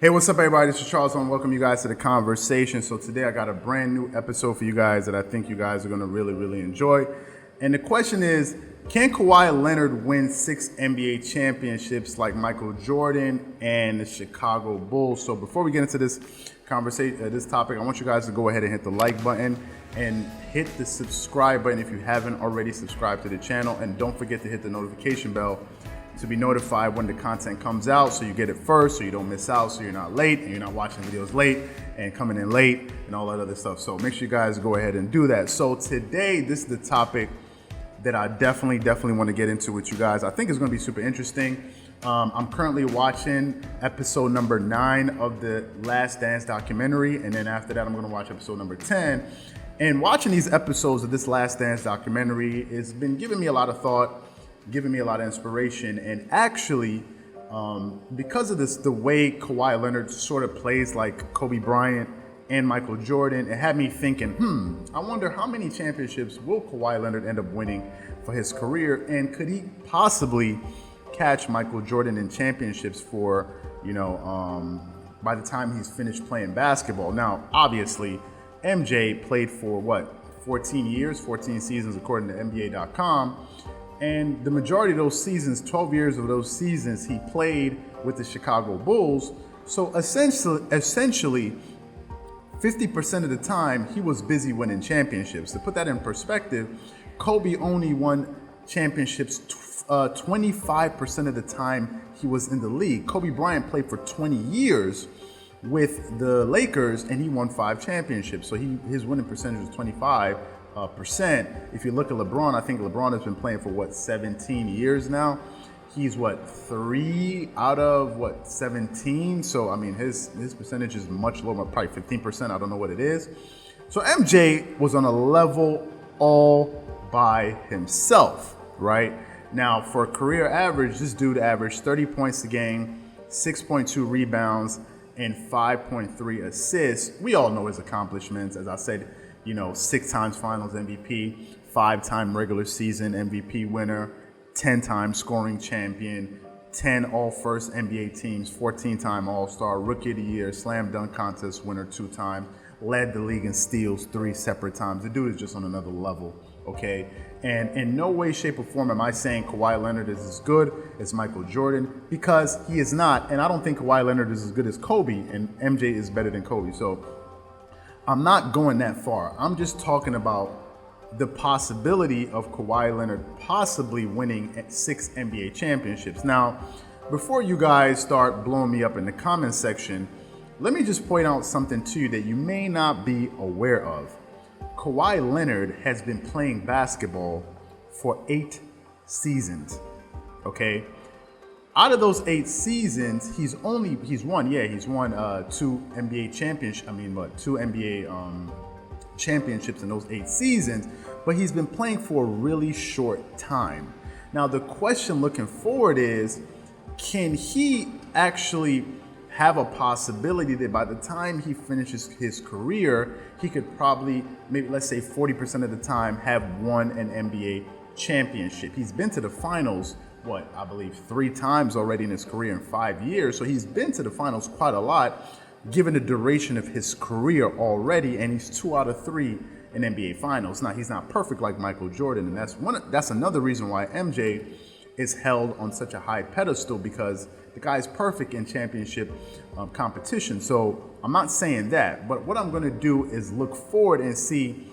Hey, what's up, everybody? This is Charles. I want to welcome you guys to the conversation. So today I got a brand new episode for you guys that I think you guys are going to really enjoy. And the question is, can Kawhi Leonard win 6 NBA championships like Michael Jordan and the Chicago Bulls? So before we get into this conversation, this topic, I want you guys to go ahead and hit the like button and hit the subscribe button if you haven't already subscribed to the channel. And don't forget to hit the notification bell to be notified when the content comes out, so you get it first, so you don't miss out, so you're not late and you're not watching videos late and coming in late and all that other stuff. So make sure you guys go ahead and do that. So today, this is the topic that I definitely want to get into with you guys. I think it's going to be super interesting. I'm currently watching episode number 9 of the Last Dance documentary, and then after that, I'm going to watch episode number 10. And watching these episodes of this Last Dance documentary has been giving me a lot of thought, giving me a lot of inspiration, and actually because of this, the way Kawhi Leonard sort of plays like Kobe Bryant and Michael Jordan, it had me thinking, I wonder how many championships will Kawhi Leonard end up winning for his career, and could he possibly catch Michael Jordan in championships for, by the time he's finished playing basketball. Now, obviously, MJ played for 14 seasons according to NBA.com. And the majority of those seasons, 12 years of those seasons, he played with the Chicago Bulls. So essentially, 50% of the time, he was busy winning championships. To put that in perspective, Kobe only won championships 25% of the time he was in the league. Kobe Bryant played for 20 years with the Lakers, and he won 5 championships. So his winning percentage was 25%. If you look at LeBron, I think LeBron has been playing for 17 years now. He's 3 out of 17. So I mean, his percentage is much lower, probably 15%. I don't know what it is. So MJ was on a level all by himself, right? Now for a career average, this dude averaged 30 points a game, 6.2 rebounds, and 5.3 assists. We all know his accomplishments. As I said, 6 times finals MVP, 5-time regular season MVP winner, 10-time scoring champion, 10 all-first NBA teams, 14-time All-Star, Rookie of the Year, Slam Dunk Contest winner 2 times, led the league in steals 3 separate times. The dude is just on another level, okay? And in no way, shape, or form am I saying Kawhi Leonard is as good as Michael Jordan, because he is not. And I don't think Kawhi Leonard is as good as Kobe, and MJ is better than Kobe. So I'm not going that far. I'm just talking about the possibility of Kawhi Leonard possibly winning 6 NBA championships. Now, before you guys start blowing me up in the comment section, let me just point out something to you that you may not be aware of. Kawhi Leonard has been playing basketball for 8 seasons, okay? Out of those 8 seasons, he's won 2 NBA championships. 2 NBA championships in those 8 seasons, but he's been playing for a really short time. Now, the question looking forward is, can he actually have a possibility that by the time he finishes his career, he could probably, maybe let's say 40% of the time, have won an NBA championship? He's been to the finals, I believe 3 times already in his career in 5 years. So he's been to the finals quite a lot, given the duration of his career already, and he's 2 out of 3 in NBA finals. Now, he's not perfect like Michael Jordan, and that's another reason why MJ is held on such a high pedestal, because the guy's perfect in championship competition. So I'm not saying that, but what I'm going to do is look forward and see,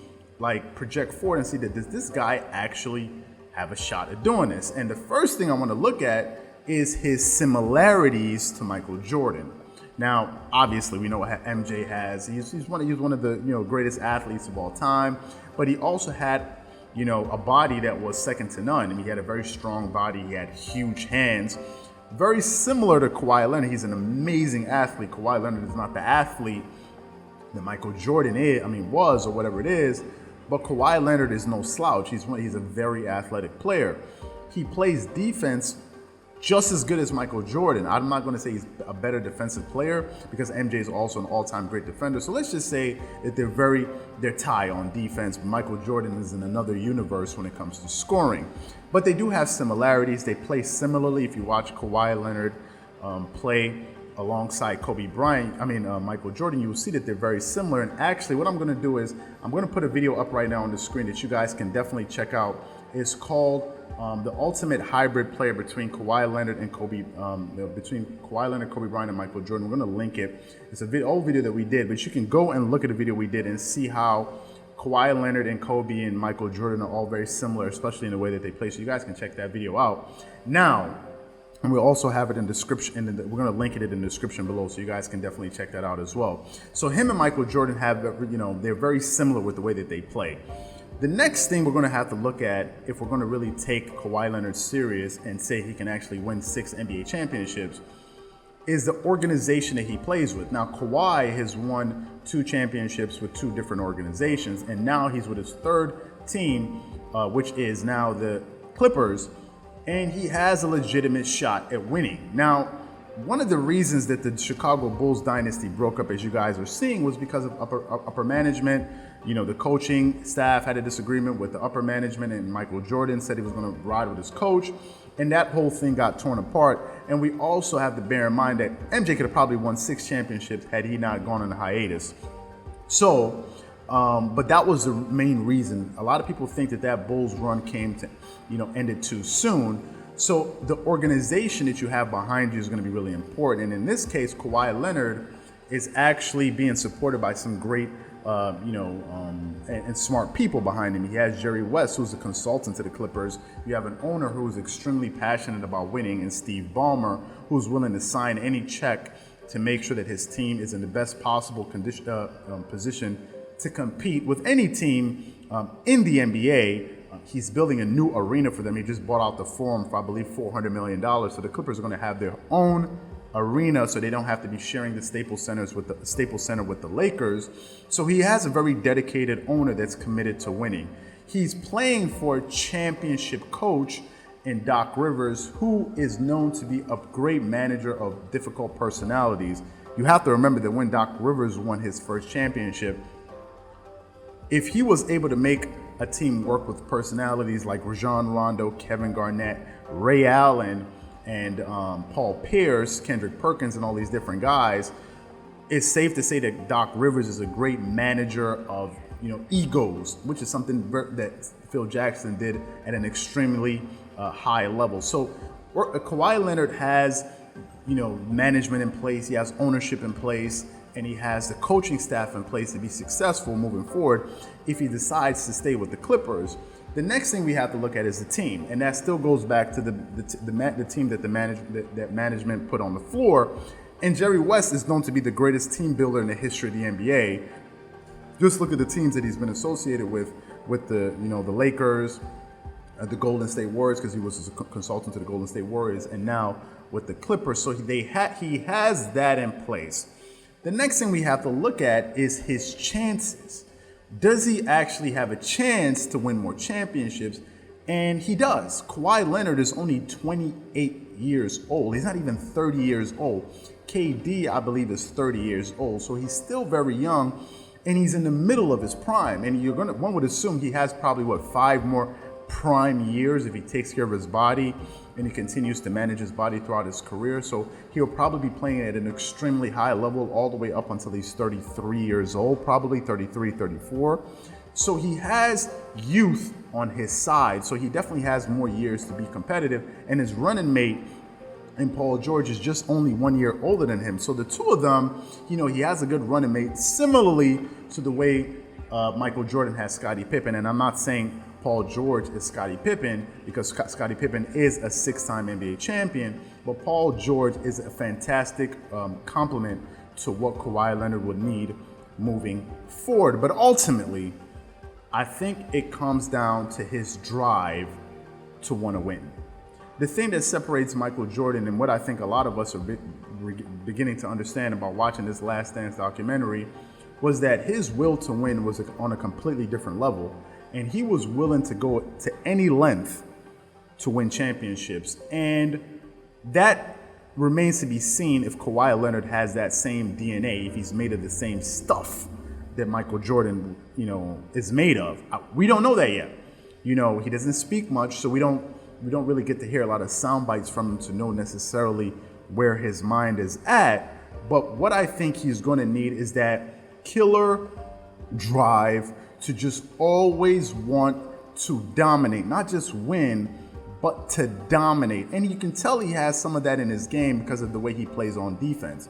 project forward and see that does this guy actually have a shot at doing this. And the first thing I want to look at is his similarities to Michael Jordan. Now, obviously, we know what MJ has. He's one of the greatest athletes of all time, but he also had a body that was second to none. I mean, he had a very strong body. He had huge hands, very similar to Kawhi Leonard. He's an amazing athlete. Kawhi Leonard is not the athlete that Michael Jordan was, or whatever it is. But Kawhi Leonard is no slouch. He's a very athletic player. He plays defense just as good as Michael Jordan. I'm not going to say he's a better defensive player, because MJ is also an all-time great defender. So let's just say that they're tied on defense. Michael Jordan is in another universe when it comes to scoring. But they do have similarities. They play similarly. If you watch Kawhi Leonard play, alongside Michael Jordan, you will see that they're very similar. And actually, what I'm going to do is I'm going to put a video up right now on the screen that you guys can definitely check out. It's called the ultimate hybrid player between Kawhi Leonard and Kobe Bryant and Michael Jordan. We're going to link it. It's a old video that we did, but you can go and look at the video we did and see how Kawhi Leonard and Kobe and Michael Jordan are all very similar, especially in the way that they play. So you guys can check that video out. Now, and we'll also have it in the description, and we're going to link it in the description below, so you guys can definitely check that out as well. So him and Michael Jordan have, they're very similar with the way that they play. The next thing we're going to have to look at, if we're going to really take Kawhi Leonard serious and say he can actually win 6 NBA championships, is the organization that he plays with. Now, Kawhi has won 2 championships with 2 different organizations, and now he's with his third team, which is now the Clippers, and he has a legitimate shot at winning. Now, one of the reasons that the Chicago Bulls dynasty broke up, as you guys are seeing, was because of upper management. The coaching staff had a disagreement with the upper management, and Michael Jordan said he was going to ride with his coach, and that whole thing got torn apart. And we also have to bear in mind that MJ could have probably won 6 championships had he not gone on a hiatus. So, but that was the main reason. A lot of people think that Bulls run ended too soon. So the organization that you have behind you is going to be really important. And in this case, Kawhi Leonard is actually being supported by some great, and smart people behind him. He has Jerry West, who's a consultant to the Clippers. You have an owner who is extremely passionate about winning, and Steve Ballmer, who's willing to sign any check to make sure that his team is in the best possible position to compete with any team in the NBA. He's building a new arena for them. He just bought out the Forum for, I believe, $400 million. So the Clippers are going to have their own arena, so they don't have to be sharing the Staples Center with the Lakers. So he has a very dedicated owner that's committed to winning. He's playing for a championship coach in Doc Rivers, who is known to be a great manager of difficult personalities. You have to remember that when Doc Rivers won his first championship, if he was able to make a team work with personalities like Rajon Rondo, Kevin Garnett, Ray Allen, and Paul Pierce, Kendrick Perkins, and all these different guys, it's safe to say that Doc Rivers is a great manager of egos, which is something that Phil Jackson did at an extremely high level. So Kawhi Leonard has management in place, he has ownership in place, and he has the coaching staff in place to be successful moving forward if he decides to stay with the Clippers. The next thing we have to look at is the team, and that still goes back to the team that that management put on the floor. And Jerry West is known to be the greatest team builder in the history of the NBA. Just look at the teams that he's been associated with the the Lakers, the Golden State Warriors, because he was a consultant to the Golden State Warriors, and now with the Clippers. So he has that in place. The next thing we have to look at is his chances. Does he actually have a chance to win more championships? And he does. Kawhi Leonard is only 28 years old. He's not even 30 years old. KD, I believe, is 30 years old. So he's still very young, and he's in the middle of his prime. And one would assume he has probably, 5 more prime years if he takes care of his body and he continues to manage his body throughout his career. So he'll probably be playing at an extremely high level all the way up until he's 33 years old, probably 33, 34. So he has youth on his side. So he definitely has more years to be competitive. And his running mate in Paul George is just only 1 year older than him. So the two of them, he has a good running mate, similarly to the way Michael Jordan has Scottie Pippen. And I'm not saying Paul George is Scottie Pippen, because Scottie Pippen is a 6-time NBA champion, but Paul George is a fantastic complement to what Kawhi Leonard would need moving forward. But ultimately, I think it comes down to his drive to want to win. The thing that separates Michael Jordan, and what I think a lot of us are beginning to understand about watching this Last Dance documentary, was that his will to win was on a completely different level. And he was willing to go to any length to win championships. And that remains to be seen if Kawhi Leonard has that same DNA, if he's made of the same stuff that Michael Jordan, is made of. We don't know that yet. He doesn't speak much, so we don't really get to hear a lot of sound bites from him to know necessarily where his mind is at. But what I think he's going to need is that killer drive to just always want to dominate, not just win, but to dominate. And you can tell he has some of that in his game because of the way he plays on defense.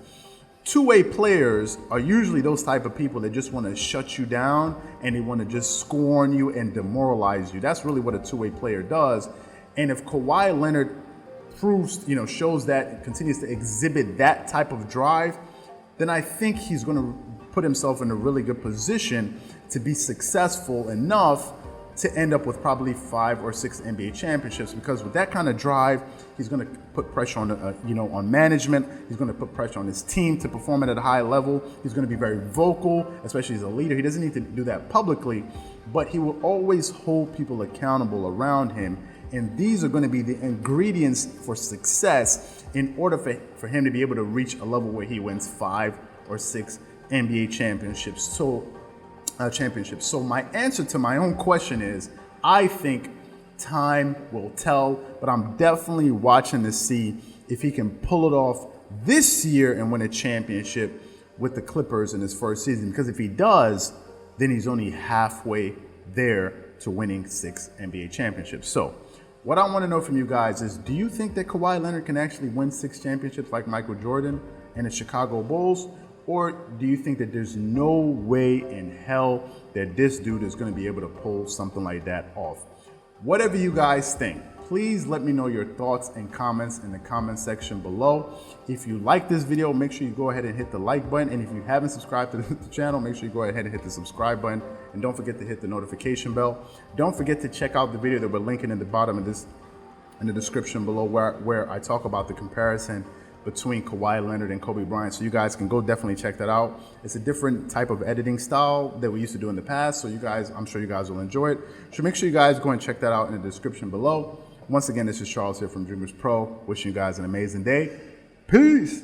Two-way players are usually those type of people that just want to shut you down and they want to just scorn you and demoralize you. That's really what a two-way player does. And if Kawhi Leonard proves, shows that, continues to exhibit that type of drive, then I think he's going to put himself in a really good position to be successful enough to end up with probably 5 or 6 NBA championships, because with that kind of drive, he's going to put pressure on, on management. He's going to put pressure on his team to perform at a high level. He's going to be very vocal, especially as a leader. He doesn't need to do that publicly, but he will always hold people accountable around him. And these are going to be the ingredients for success in order for him to be able to reach a level where he wins 5 or 6 NBA championships. So my answer to my own question is, I think time will tell, but I'm definitely watching to see if he can pull it off this year and win a championship with the Clippers in his first season. Because if he does, then he's only halfway there to winning 6 NBA championships. So what I want to know from you guys is, do you think that Kawhi Leonard can actually win 6 championships like Michael Jordan and the Chicago Bulls? Or do you think that there's no way in hell that this dude is going to be able to pull something like that off? Whatever you guys think, please let me know your thoughts and comments in the comment section below. If you like this video, make sure you go ahead and hit the like button. And if you haven't subscribed to the channel, make sure you go ahead and hit the subscribe button. And don't forget to hit the notification bell. Don't forget to check out the video that we're linking in the bottom of this, in the description below, where I talk about the comparison between Kawhi Leonard and Kobe Bryant. So you guys can go definitely check that out. It's a different type of editing style that we used to do in the past. So I'm sure you guys will enjoy it. So make sure you guys go and check that out in the description below. Once again, this is Charles here from Dreamerspro, wishing you guys an amazing day. Peace.